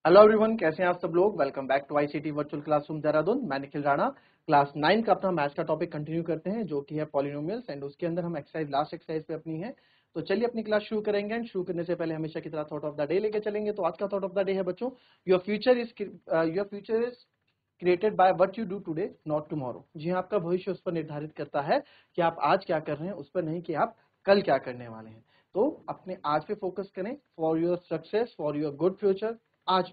Hello everyone, कैसे हैं आप सब लोग। Welcome back to ICT virtual classroom Dehradun. मैं निखिल राणा। क्लास 9 का अपना मैथ्स का टॉपिक कंटिन्यू करते हैं, जो कि है पॉलिनोमियल्स, एंड उसके अंदर हम एक्सरसाइज लास्ट एक्सरसाइज पे अपनी है। तो चलिए अपनी क्लास शुरू करेंगे। एंड शुरू करने से पहले हमेशा की तरह थॉट ऑफ द डे लेके चलेंगे। तो आज का थॉट ऑफ द डे है बच्चों, your future is created by what you do today not tomorrow. जी हाँ, आपका भविष्य उस पर निर्धारित करता है कि आप आज क्या कर रहे हैं, उस पर नहीं कि आप कल क्या करने वाले हैं। तो अपने आज पे फोकस करें, for your success, for your good future. आज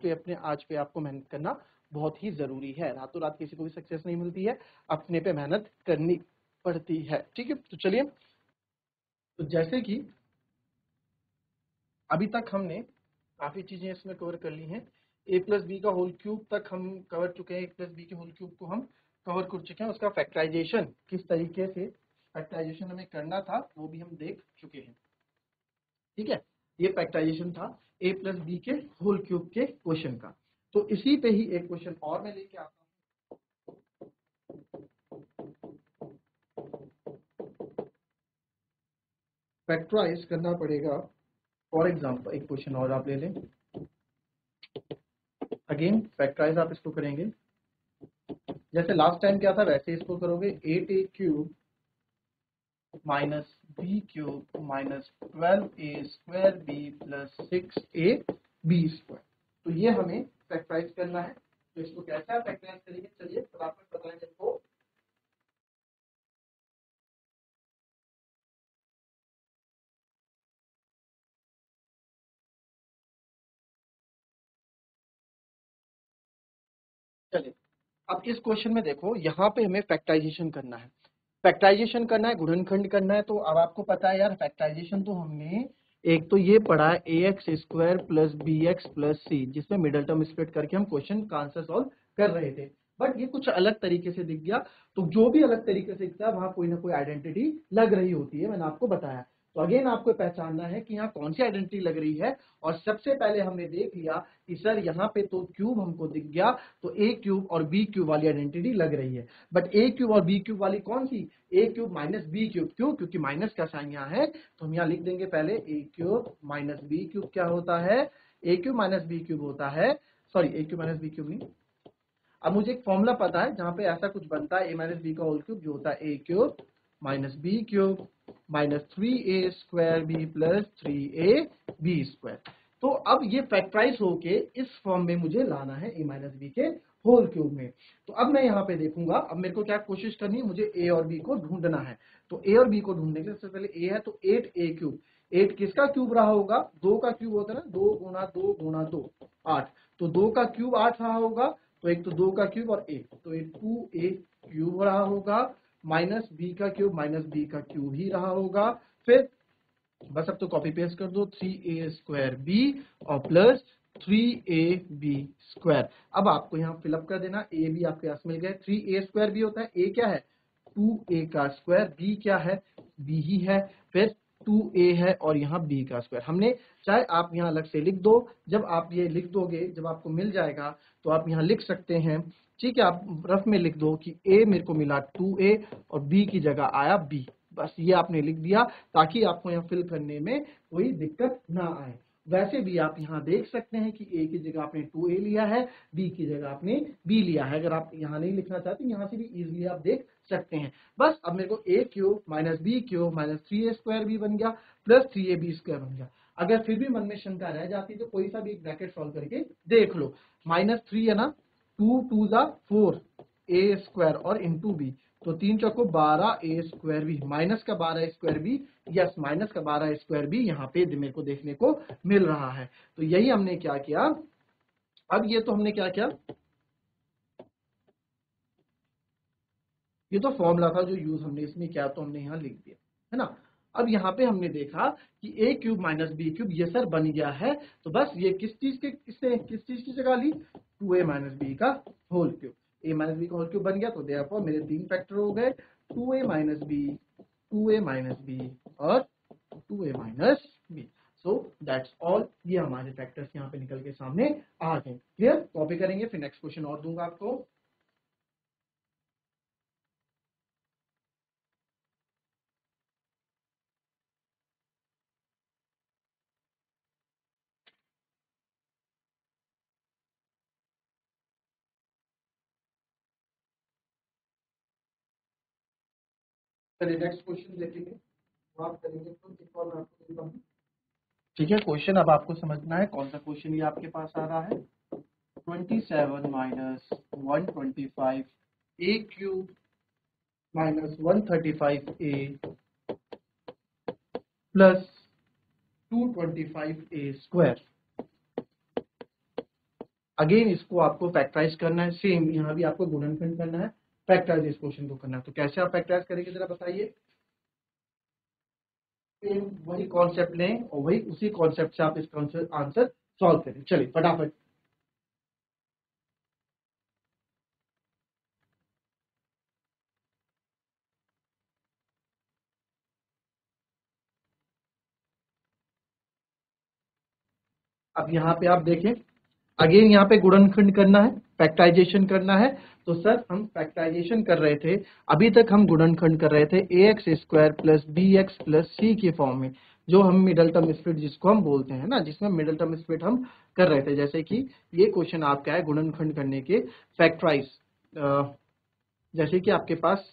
पे आपको मेहनत करना बहुत ही जरूरी है। रातों रात किसी को भी सक्सेस नहीं मिलती है, अपने पे मेहनत करनी पड़ती है। ठीक है, तो चलिए। तो जैसे कि अभी तक हमने काफी चीजें इसमें कवर कर ली हैं। ए प्लस बी का होल क्यूब तक हम कवर चुके हैं। ए प्लस बी के होल क्यूब को हम कवर कर चुके हैं। उसका फैक्टराइजेशन किस तरीके से फैक्टराइजेशन हमें करना था वो भी हम देख चुके हैं। ठीक है, ये फैक्टराइजेशन था ए प्लस बी के होल क्यूब के क्वेश्चन का। तो इसी पे ही एक क्वेश्चन और मैं लेके आता हूँ। फैक्टराइज करना पड़ेगा। फॉर एग्जाम्पल एक क्वेश्चन और आप ले लें। अगेन फैक्टराइज आप इसको करेंगे जैसे लास्ट टाइम क्या था वैसे इसको करोगे। 8a cube minus B cube minus 12a square B plus 6a b square. तो ये हमें फैक्टराइज करना है। तो इसको कैसा फैक्टराइज करेंगे, चलिए फटाफट बताएंगे इसको। चलिए, अब इस क्वेश्चन में देखो, यहाँ पे हमें फैक्टराइजेशन करना है। फैक्टराइजेशन करना है, गुणनखंड करना है। तो अब आपको पता है यार, फैक्टराइजेशन तो हमने एक तो ये पढ़ा है A x square plus B x plus C, जिसमें मिडल टर्म स्प्लिट करके हम क्वेश्चन का आंसर सॉल्व कर रहे थे। बट ये कुछ अलग तरीके से दिख गया। तो जो भी अलग तरीके से दिखता है वहां कोई ना कोई आइडेंटिटी लग रही होती है, मैंने आपको बताया। तो अगेन आपको पहचानना है कि यहाँ कौन सी आइडेंटिटी लग रही है। और सबसे पहले हमने देख लिया कि सर यहाँ पे तो क्यूब हमको दिख गया, तो ए क्यूब और बी क्यूब वाली आइडेंटिटी लग रही है। बट ए क्यूब और बी क्यूब वाली कौन सी? ए क्यूब माइनस बी क्यूब। क्यों? क्योंकि माइनस का साइन यहाँ है। तो हम यहाँ लिख देंगे पहले ए क्यूब माइनस बी क्यूब क्या होता है। A cube minus B cube होता है, सॉरी ए क्यूब माइनस बी क्यूब नहीं। अब मुझे एक फॉर्मूला पता है जहां पे ऐसा कुछ बनता है, ए माइनस बी का होल क्यूब जो होता है A cube minus B cube minus 3a square B plus 3a B square. तो अब ये फैक्टराइज होके इस फॉर्म में मुझे लाना है ए माइनस बी के होल क्यूब में। तो अब मैं यहाँ पे देखूंगा, अब मेरे को क्या कोशिश करनी है, मुझे ए और बी को ढूंढना है। तो ए और बी को ढूंढने के लिए सबसे पहले ए है तो 8a क्यूब। 8 किसका क्यूब रहा होगा? 2 का क्यूब होता है ना, 2 गुणा 2 गुणा 2 8। तो 2 का क्यूब 8 रहा होगा। तो एक तो 2 का क्यूब और 1, तो ये 2a क्यूब रहा होगा। माइनस बी का क्यूब माइनस बी का क्यूब ही रहा होगा। फिर बस अब तो कॉपी पेस्ट कर दो, 3a स्क्वायर बी और प्लस 3ab स्क्वायर। अब आपको यहाँ फिलअप कर देना। ए बी आपके पास मिल गए। 3a स्क्वायर बी होता है, ए क्या है 2a का स्क्वायर, बी क्या है बी ही है, फिर 2a है और यहाँ b का स्क्वायर हमने, चाहे आप यहाँ अलग से लिख दो। जब आप ये लिख दोगे, जब आपको मिल जाएगा तो आप यहाँ लिख सकते हैं। ठीक है, आप रफ में लिख दो कि a मेरे को मिला 2a और b की जगह आया b। बस ये आपने लिख दिया ताकि आपको यहाँ फिल करने में कोई दिक्कत ना आए। वैसे भी आप यहाँ देख सकते हैं कि a की जगह आपने 2a लिया है, b की जगह आपने b लिया है। अगर आप यहाँ नहीं लिखना चाहते, यहाँ से भी इजीली आप देख सकते हैं। बस अब मेरे को a cube minus B cube minus 3a square भी बन गया प्लस 3ab स्क्वायर बन गया। अगर फिर भी मन में शंका रह जाती तो कोई सा भी एक ब्रैकेट सॉल्व करके देख लो। -3 है ना, 2 2 जा 4 a स्क्वायर और इंटू बी, तो 3 चौको 12a स्क्वायर भी माइनस का 12 स्क्वायर भी, यस माइनस का 12 स्क्वायर भी यहाँ पे मेरे को देखने को मिल रहा है। तो यही हमने क्या किया। अब ये तो हमने क्या किया, ये तो फॉर्मूला था जो यूज हमने इसमें किया, तो हमने यहाँ लिख दिया है ना। अब यहाँ पे हमने देखा कि a cube minus B cube ये सर बन गया है। तो बस ये किस चीज के, इसने किस चीज की जगह ली, 2a माइनस बी का whole cube. a minus B का होल क्यूब बन गया, तो देयरफॉर मेरे 3 फैक्टर हो गए, 2a minus B, 2a minus b और 2a minus b. So that's all. ये हमारे फैक्टर्स यहाँ पे निकल के सामने आ गए। क्लियर? कॉपी करेंगे, फिर नेक्स्ट क्वेश्चन और दूंगा आपको। चलिए नेक्स्ट क्वेश्चन देखेंगे, बात करेंगे तो एक और मैं आपको देता हूँ। ठीक है, क्वेश्चन अब आपको समझना है कौन सा क्वेश्चन ये आपके पास आ रहा है। 27 माइनस 125 ए क्यूब माइनस 135 ए प्लस 225 ए स्क्वायर। अगेन इसको आपको फैक्टराइज करना है, सेम यहाँ भी आपको गुणनखंड करना है, फैक्टराइज इस क्वेश्चन को करना है। तो कैसे आप फैक्टराइज करेंगे जरा बताइए। सेम वही कॉन्सेप्ट लें और वही उसी कॉन्सेप्ट से आप इसका आंसर सॉल्व करें। चलिए फटाफट। अब यहाँ पे आप देखें, अगेन यहाँ पे गुणनखंड करना है, फैक्टराइजेशन करना है। तो सर हम फैक्टराइजेशन कर रहे थे, अभी तक हम गुणनखंड कर रहे थे A x square plus B x plus C के फॉर्म में, जो हम मिडल टर्म स्प्लिट जिसको हम बोलते हैं ना, जिसमें मिडल टर्म स्प्लिट हम कर रहे थे। जैसे कि ये क्वेश्चन आपका है गुणनखंड करने के फैक्टराइज, जैसे कि आपके पास,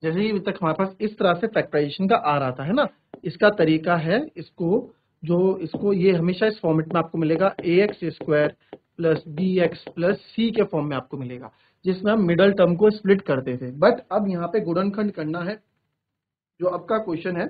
जैसे कि अभी तक हमारे पास इस तरह से फैक्टराइजेशन का आ रहा था, है ना। इसका तरीका है, इसको ये हमेशा इस फॉर्मेट में आपको मिलेगा, A x square plus B x plus C के फॉर्म में आपको मिलेगा, जिसमें हम मिडल टर्म को स्प्लिट करते थे। बट अब यहाँ पे गुणनखंड करना है, जो अब का क्वेश्चन है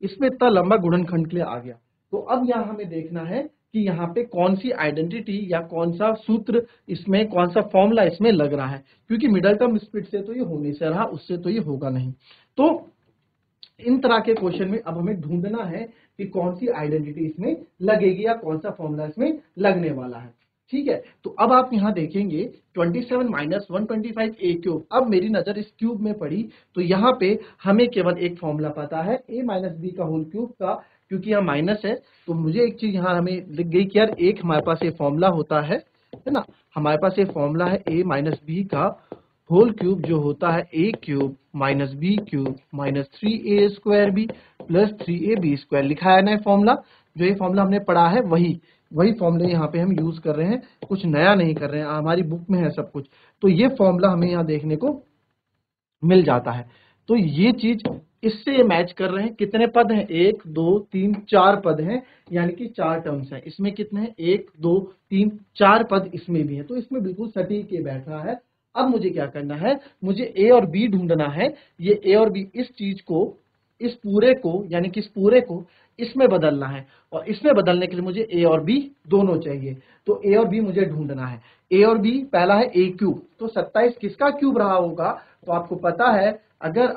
इसमें इतना लंबा गुणनखंड के लिए आ गया। तो अब यहाँ हमें देखना है कि यहाँ पे कौन सी आइडेंटिटी या कौन सा सूत्र इसमें, कौन सा फॉर्मूला इसमें लग रहा है, क्योंकि मिडल टर्म स्प्लिट से तो ये हो नहीं से रहा, उससे तो ये होगा नहीं। तो इन तरह के क्वेश्चन में अब हमें ढूंढना है कि कौन सी आइडेंटिटी इसमें लगेगी या कौन सा फॉर्मूला इसमें लगने वाला है। ठीक है, तो अब आप यहाँ देखेंगे 27 माइनस 125 ए क्यूब। अब मेरी नजर इस क्यूब में पड़ी, तो यहाँ पे हमें केवल एक फॉर्मूला पता है, ए माइनस बी का होल क्यूब का, क्योंकि यहाँ माइनस है तो मुझे एक चीज यहाँ हमें लिख गई कि यार एक हमारे पास ये फॉर्मूला होता है ना, हमारे पास ये फॉर्मूला है ए माइनस बी का होल क्यूब, जो होता है A cube minus B cube minus 3a square B plus 3ab square. लिखा है ना फॉर्मूला, जो ये फॉर्मूला हमने पढ़ा है वही फॉर्मूले यहाँ पे हम यूज कर रहे हैं, कुछ नया नहीं कर रहे हैं, हमारी बुक में है सब कुछ। तो ये फॉर्मूला हमें यहाँ देखने को मिल जाता है। तो ये चीज इससे मैच कर रहे हैं। कितने पद हैं, 1 2 3 4 पद हैं, यानी कि 4 टर्म्स हैं। इसमें कितने हैं, 1 2 3 4 पद इसमें भी है, तो इसमें बिल्कुल सटीक के बैठ रहा है। अब मुझे क्या करना है, मुझे ए और बी ढूंढना है। ये ए और बी, इस चीज को, इस पूरे को, यानी कि इस पूरे को इसमें बदलना है, और इसमें बदलने के लिए मुझे ए और बी दोनों चाहिए। तो ए और बी मुझे ढूंढना है। ए और बी, पहला है ए क्यूब, तो 27 किसका क्यूब रहा होगा, तो आपको पता है अगर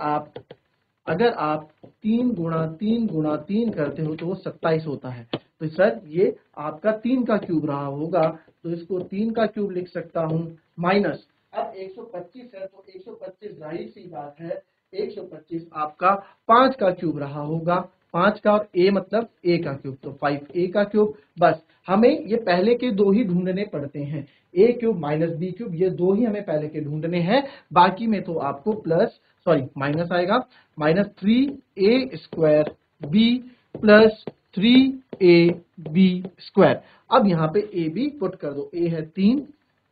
आप 3 गुणा 3 गुणा 3 करते हो तो वो 27 होता है। तो सर ये आपका 3 का क्यूब रहा होगा, तो इसको 3 का क्यूब लिख सकता हूं, माइनस, अब 125 है तो 125 जाहिर सी बात है 125 आपका 5 का क्यूब रहा होगा, 5 का, और ए मतलब ए का क्यूब, तो 5a का क्यूब। बस हमें ये पहले के दो ही ढूंढने पड़ते हैं, ए क्यूब माइनस बी क्यूब, ये दो ही हमें पहले के ढूंढने हैं। बाकी में तो आपको माइनस आएगा, minus 3a square B plus 3ab square. अब यहाँ पे ए बी पुट कर दो, ए है 3,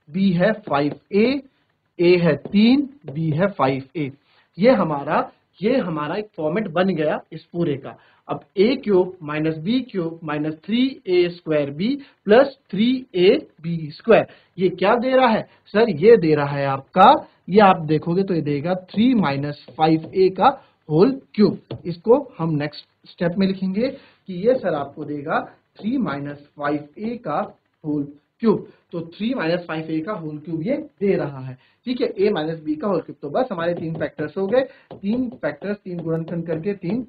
बी है 5a, ए है 3, बी है 5a। ये हमारा एक फॉर्मेट बन गया इस पूरे का। अब a cube minus B cube minus 3a square B plus 3ab square, ये क्या दे रहा है सर, ये दे रहा है आपका, ये आप देखोगे तो ये देगा 3 माइनस 5a का होल क्यूब। इसको हम नेक्स्ट स्टेप में लिखेंगे कि ये सर आपको देगा 3 माइनस 5a का होल क्यूब। तो 3 माइनस 5a का होल क्यूब ये दे रहा है। ठीक है, a माइनस बी का होल क्यूब। तो बस हमारे 3 फैक्टर्स हो गए, 3 फैक्टर्स, 3 गुणनखंड करके 3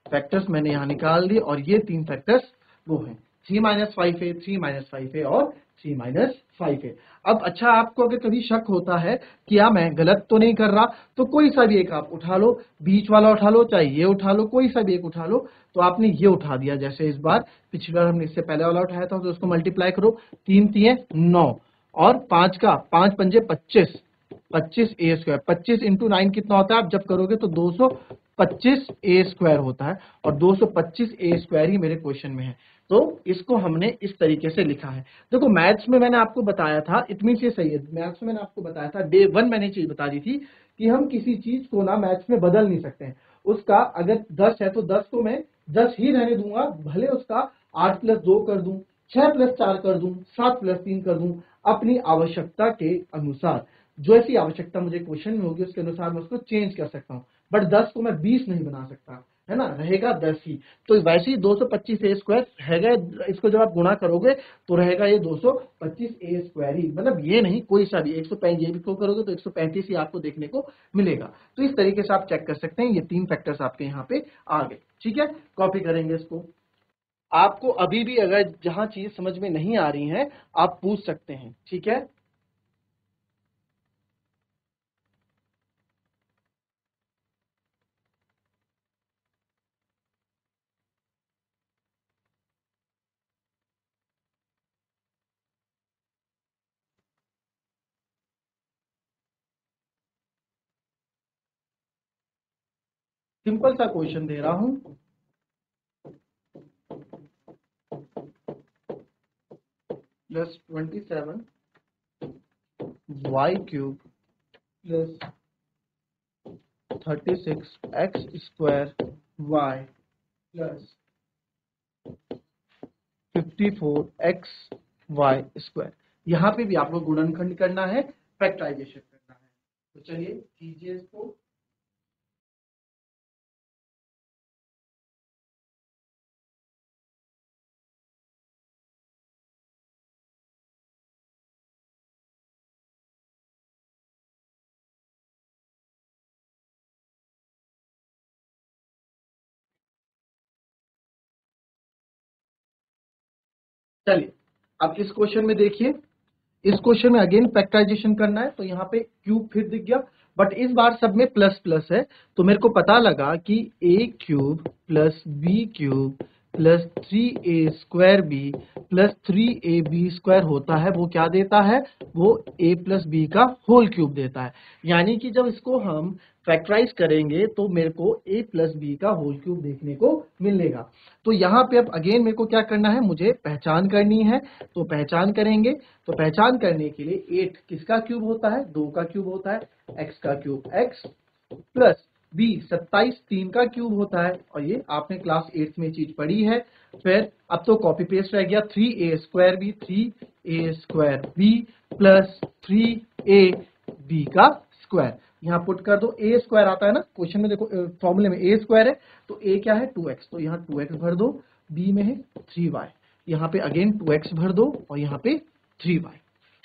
फैक्टर्स मैंने यहाँ निकाल दिए, और ये 3 फैक्टर्स वो हैं 3 माइनस 5a, 3 माइनस 5a और 3 माइनस 5a। अब अच्छा, आपको अगर कभी शक होता है कि या मैं गलत तो नहीं कर रहा, तो कोई सा भी एक आप उठा लो, बीच वाला उठा लो, चाहे ये उठा लो, कोई सा भी एक उठा लो। तो आपने ये उठा दिया, जैसे इस बार, पिछली बार हमने इससे पहले वाला उठाया था, तो उसको मल्टीप्लाई करो, 3 3 9 और 5 का 5 पंजे 25, 25a स्क्वायर, 25 इंटू 9 कितना होता है, आप जब करोगे तो 225a स्क्वायर होता है, और 225a स्क्वायर ही मेरे क्वेश्चन में है। तो इसको हमने इस तरीके से लिखा है। देखो मैथ्स में मैंने आपको बताया था, इट मींस ये सही है, मैथ्स में मैंने आपको बताया था, डे 1 मैंने चीज बता दी थी कि हम किसी चीज को ना मैथ्स में बदल नहीं सकते हैं। उसका अगर 10 है तो 10 को मैं 10 ही रहने दूंगा, भले उसका 8 प्लस 2 कर दूं, 6 प्लस 4 कर दूं, 7 प्लस 3 कर दूं, अपनी आवश्यकता के अनुसार। जो ऐसी आवश्यकता मुझे क्वेश्चन में होगी उसके अनुसार मैं उसको चेंज कर सकता हूँ, बट 10 को मैं 20 नहीं बना सकता, है ना, रहेगा 10 ही। तो वैसे ही 225 ए स्क्वायर रहेगा, इसको जब आप गुणा करोगे तो रहेगा ये 225 ए स्क्वायर ही, मतलब ये नहीं कोई सा भी 135 ये भी को करोगे तो 135 ही आपको देखने को मिलेगा। तो इस तरीके से आप चेक कर सकते हैं, ये 3 फैक्टर्स आपके यहाँ पे आ गए। ठीक है, कॉपी करेंगे इसको। आपको अभी भी अगर जहां चीज समझ में नहीं आ रही है आप पूछ सकते हैं। ठीक है, सिंपल सा क्वेश्चन दे रहा हूं। Plus 27 y cube plus 36 x square y plus 54 x y square. यहाँ पे भी आपको गुणनखंड करना है, फैक्टराइजेशन करना है। तो चलिए कीजिए इसको। चलिए अब इस क्वेश्चन में देखिए, इस क्वेश्चन में अगेन फैक्टराइजेशन करना है, तो यहाँ पे क्यूब फिर दिख गया, बट इस बार सब में प्लस प्लस है। तो मेरे को पता लगा कि A cube plus B cube plus 3a square B plus 3ab square होता है, वो क्या देता है, वो a प्लस बी का होल क्यूब देता है। यानी कि जब इसको हम फैक्टराइज करेंगे तो मेरे को a प्लस बी का होल क्यूब देखने को मिलेगा। तो यहाँ पे अब अगेन मेरे को क्या करना है, मुझे पहचान करनी है। तो पहचान करेंगे, तो पहचान करने के लिए 8 किसका क्यूब होता है, 2 का क्यूब होता है, x का क्यूब x प्लस b 27 3 का क्यूब होता है, और ये आपने क्लास 8 में चीज पढ़ी है। फिर अब तो कॉपी पेस्ट रह गया, 3a square b 3a square B plus 3ab का स्क्वायर। यहाँ पुट कर दो, ए स्क्वायर आता है ना क्वेश्चन में, देखो फॉर्मूले में ए स्क्वायर है, तो ए क्या है 2x, तो यहाँ 2x भर दो, बी में है 3y, यहाँ पे अगेन 2x भर दो और यहाँ पे 3y।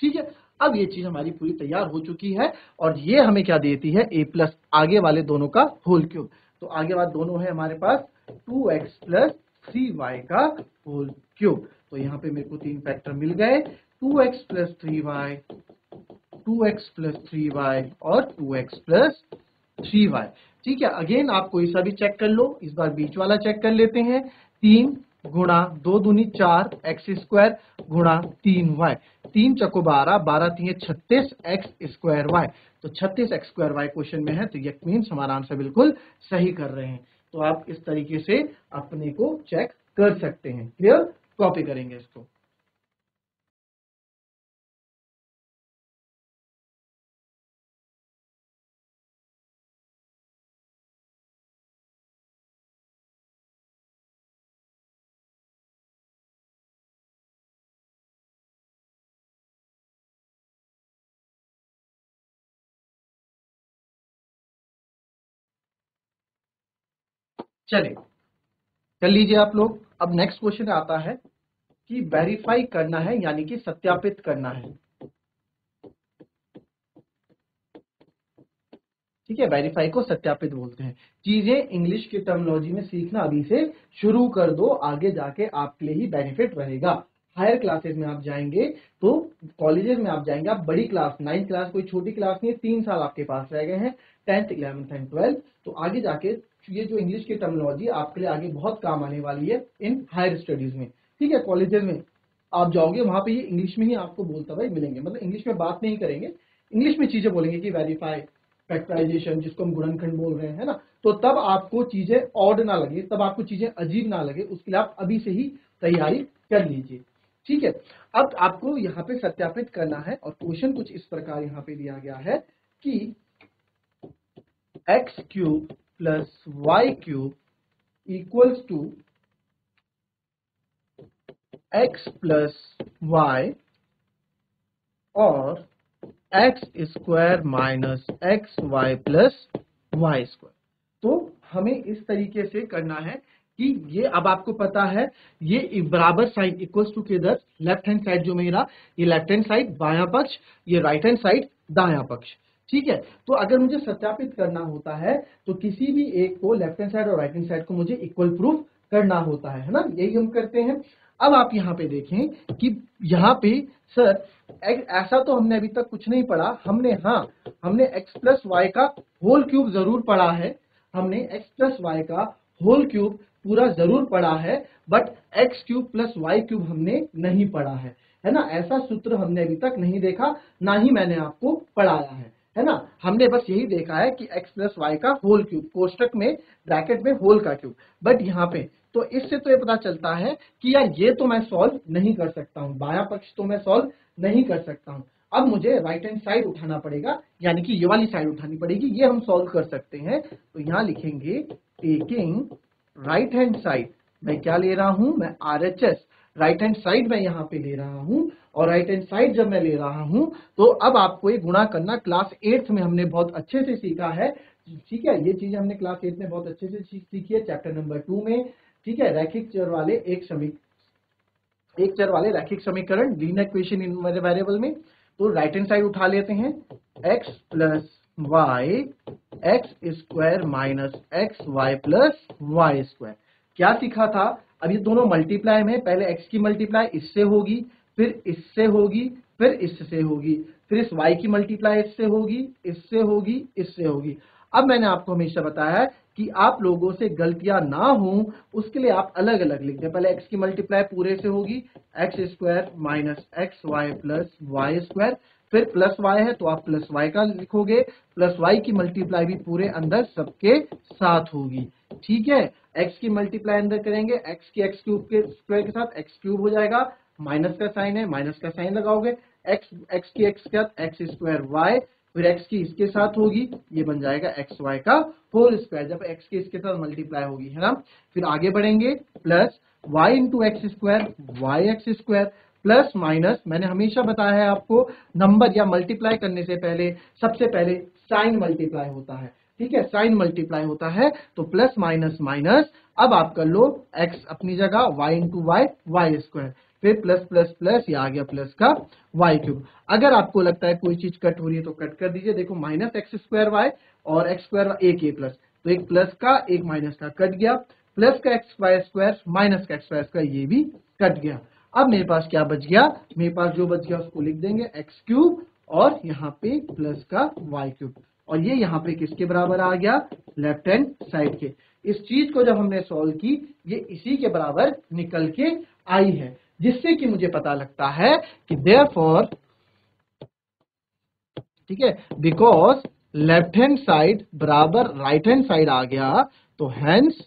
ठीक है, अब ये चीज हमारी पूरी तैयार हो चुकी है, और ये हमें क्या देती है, a प्लस आगे वाले दोनों का होल क्यूब। तो आगे वाले दोनों है हमारे पास 2x प्लस 3y का होल क्यूब। तो यहाँ पे मेरे को 3 फैक्टर मिल गए, 2x plus 3y, 2x plus 3y और 2x प्लस 3y। ठीक है, अगेन आप कोई सा भी चेक कर लो, इस बार बीच वाला चेक कर लेते हैं। 3 गुणा 2 दूनी 4 एक्स स्क्वायर गुणा 3y, 3 चको 12, 12 3 36 एक्स स्क्वायर वाई। तो 36 एक्स स्क्वायर वाई क्वेश्चन में है, तो ये मीन्स हमारा आंसर बिल्कुल सही कर रहे हैं। तो आप इस तरीके से अपने को चेक कर सकते हैं। क्लियर, कॉपी करेंगे इसको। चलिए कर लीजिए आप लोग। अब नेक्स्ट क्वेश्चन आता है कि वेरीफाई करना है, यानी कि सत्यापित करना है। ठीक है, वेरीफाई को सत्यापित बोलते हैं। चीजें इंग्लिश की टर्मिनोलॉजी में सीखना अभी से शुरू कर दो, आगे जाके आपके लिए ही बेनिफिट रहेगा। हायर क्लासेस में आप जाएंगे तो, कॉलेजेस में आप जाएंगे, आप बड़ी क्लास 9th क्लास कोई छोटी क्लास नहीं है, 3 साल आपके पास रह गए हैं, 10th 11th एंड 12th। तो आगे जाके ये जो इंग्लिश की टर्मिनोलॉजी आपके लिए आगे बहुत काम आने वाली है इन हायर स्टडीज में। ठीक है, कॉलेजेस में आप जाओगे वहां पे ये इंग्लिश में ही आपको बोलता भाई मिलेंगे, मतलब इंग्लिश में बात नहीं करेंगे, इंग्लिश में चीजें बोलेंगे कि वेरीफाई, फैक्टराइजेशन जिसको हम गुणनखंड बोल रहे हैं, है ना। तो तब आपको चीजें ऑड ना लगे, तब आपको चीजें अजीब ना लगे, उसके लिए आप अभी से ही तैयारी कर लीजिए। ठीक है, अब आपको यहाँ पे सत्यापित करना है, और क्वेश्चन कुछ इस प्रकार यहाँ पे दिया गया है कि x cube plus y cube equals to x plus y और x square minus x y plus y square. तो हमें इस तरीके से करना है कि ये अब आपको पता है ये बराबर साइन इक्वल्स टू के इधर लेफ्ट हैंड साइड जो मेरा ये लेफ्ट हैंड साइड बायां पक्ष, ये राइट हैंड साइड दायां पक्ष। ठीक है, तो अगर मुझे सत्यापित करना होता है तो किसी भी एक को लेफ्ट हैंड साइड और राइट हैंड साइड को मुझे इक्वल प्रूफ करना होता है ना, यही हम करते हैं। अब आप यहाँ पे देखें कि यहाँ पे सर ऐसा तो हमने अभी तक कुछ नहीं पढ़ा, हमने x प्लस वाई का होल क्यूब जरूर पढ़ा है, हमने x प्लस वाई का होल क्यूब पूरा जरूर पढ़ा है, but x cube plus y cube हमने नहीं पढ़ा है ना। ऐसा सूत्र हमने अभी तक नहीं देखा, ना ही मैंने आपको पढ़ाया है ना। हमने बस यही देखा है कि x प्लस वाई का होल क्यूब, कोष्टक में ब्रैकेट में होल का क्यूब। बट यहाँ पे तो इससे तो ये पता चलता है कि यार ये तो मैं सॉल्व नहीं कर सकता हूँ, बायां पक्ष तो मैं सॉल्व नहीं कर सकता हूँ। अब मुझे राइट हैंड साइड उठाना पड़ेगा, यानी कि ये वाली साइड उठानी पड़ेगी, ये हम सॉल्व कर सकते हैं। तो यहाँ लिखेंगे टेकिंग राइट हैंड साइड, मैं क्या ले रहा हूं, मैं RHS राइट हैंड साइड में यहाँ पे ले रहा हूं। और राइट हैंड साइड जब मैं ले रहा हूं तो अब आपको ये गुणा करना क्लास 8th में हमने बहुत अच्छे से सीखा है। ठीक है, ये चीज हमने क्लास 8 में बहुत अच्छे से सीखी है, चैप्टर नंबर 2 में। ठीक है, रैखिक चर वाले एक चर वाले रैखिक समीकरण, लीनियर इक्वेशन इन वेरिएबल में। तो राइट हैंड साइड उठा लेते हैं, x plus y x square minus x y plus y square. क्या सीखा था, अब ये दोनों मल्टीप्लाई में, पहले x की मल्टीप्लाई इससे होगी, फिर इससे होगी, फिर इससे होगी, फिर इस y की मल्टीप्लाई इससे होगी, इससे होगी, इससे होगी। अब मैंने आपको हमेशा बताया है कि आप लोगों से गलतियां ना हो उसके लिए आप अलग अलग लिख दें। पहले x की मल्टीप्लाई पूरे से होगी, x square minus x y plus y square, फिर प्लस वाई है तो आप प्लस वाई का लिखोगे, प्लस वाई की मल्टीप्लाई भी पूरे अंदर सबके साथ होगी। ठीक है, x की मल्टीप्लाई अंदर करेंगे, x की एक्स क्यूब के स्क्वायर के साथ एक्स क्यूब हो जाएगा, माइनस का साइन है, माइनस का साइन लगाओगे, x की एक्स के साथ एक्स स्क्वायर वाई, फिर x की इसके साथ होगी, ये बन जाएगा एक्स वाई का होल स्क्वायर, जब x की इसके साथ मल्टीप्लाई होगी, है ना। फिर आगे बढ़ेंगे, plus y into x square y x square, plus minus, मैंने हमेशा बताया है आपको नंबर या मल्टीप्लाई करने से पहले सबसे पहले साइन मल्टीप्लाई होता है। ठीक है, साइन मल्टीप्लाई होता है, तो प्लस माइनस माइनस, अब आप कर लो x अपनी जगह, y into y y square, फिर प्लस प्लस प्लस, ये आ गया प्लस का वाई क्यूब। अगर आपको लगता है कोई चीज कट हो रही है तो कट कर दीजिए, देखो माइनस एक्स स्क्वायर वाई और एक्स स्क्वायर एक ये प्लस, तो एक प्लस का एक माइनस का कट गया, प्लस का एक्स वाई स्क्वायर माइनस का एक्स वाई स्क्वायर ये भी कट गया। अब मेरे पास क्या बच गया, मेरे पास जो बच गया उसको लिख देंगे एक्स क्यूब और यहाँ पे प्लस का वाई क्यूब, और ये यहाँ पे किसके बराबर आ गया, लेफ्ट हैंड साइड के। इस चीज को जब हमने सॉल्व की ये इसी के बराबर निकल के आई है, जिससे कि मुझे पता लगता है कि देयरफॉर, ठीक है, बिकॉज लेफ्ट हैंड साइड बराबर राइट हैंड साइड आ गया, तो हैंस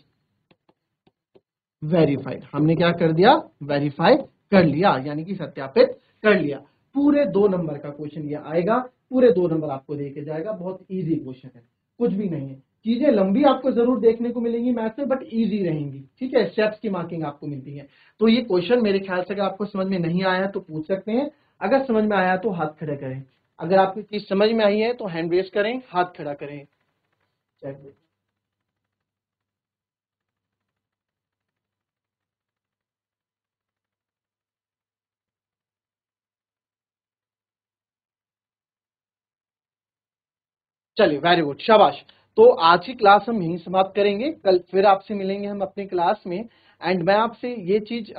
वेरीफाइड, हमने क्या कर दिया, वेरीफाई कर लिया, यानी कि सत्यापित कर लिया। पूरे 2 नंबर का क्वेश्चन ये आएगा, पूरे 2 नंबर आपको दे के जाएगा, बहुत इजी क्वेश्चन है, कुछ भी नहीं है। चीजें लंबी आपको जरूर देखने को मिलेंगी मैथ में, बट इजी रहेंगी। ठीक है, स्टेप्स की मार्किंग आपको मिलती है। तो ये क्वेश्चन मेरे ख्याल से अगर आपको समझ में नहीं आया तो पूछ सकते हैं, अगर समझ में आया तो हाथ खड़ा करें, अगर आपकी चीज समझ में आई है तो हैंड रेज करें, हाथ खड़ा करें। चलिए, वेरी गुड, शाबाश। तो आज की क्लास हम यहीं समाप्त करेंगे, कल फिर आपसे मिलेंगे हम अपनी क्लास में। एंड मैं आपसे ये चीज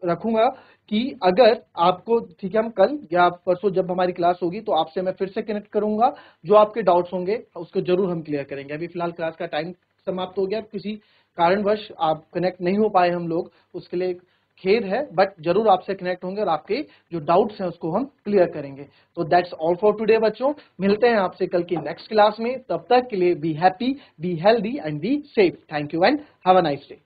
रखूंगा कि अगर आपको, ठीक है, हम कल या परसों जब हमारी क्लास होगी तो आपसे मैं फिर से कनेक्ट करूंगा, जो आपके डाउट्स होंगे उसको जरूर हम क्लियर करेंगे। अभी फिलहाल क्लास का टाइम समाप्त हो गया, किसी कारणवश आप कनेक्ट नहीं हो पाए हम लोग, उसके लिए खेद है, बट जरूर आपसे कनेक्ट होंगे और आपके जो डाउट्स हैं उसको हम क्लियर करेंगे। तो दैट्स ऑल फॉर टुडे बच्चों, मिलते हैं आपसे कल की नेक्स्ट क्लास में, तब तक के लिए be happy, be healthy and be safe. Thank you and have a nice day.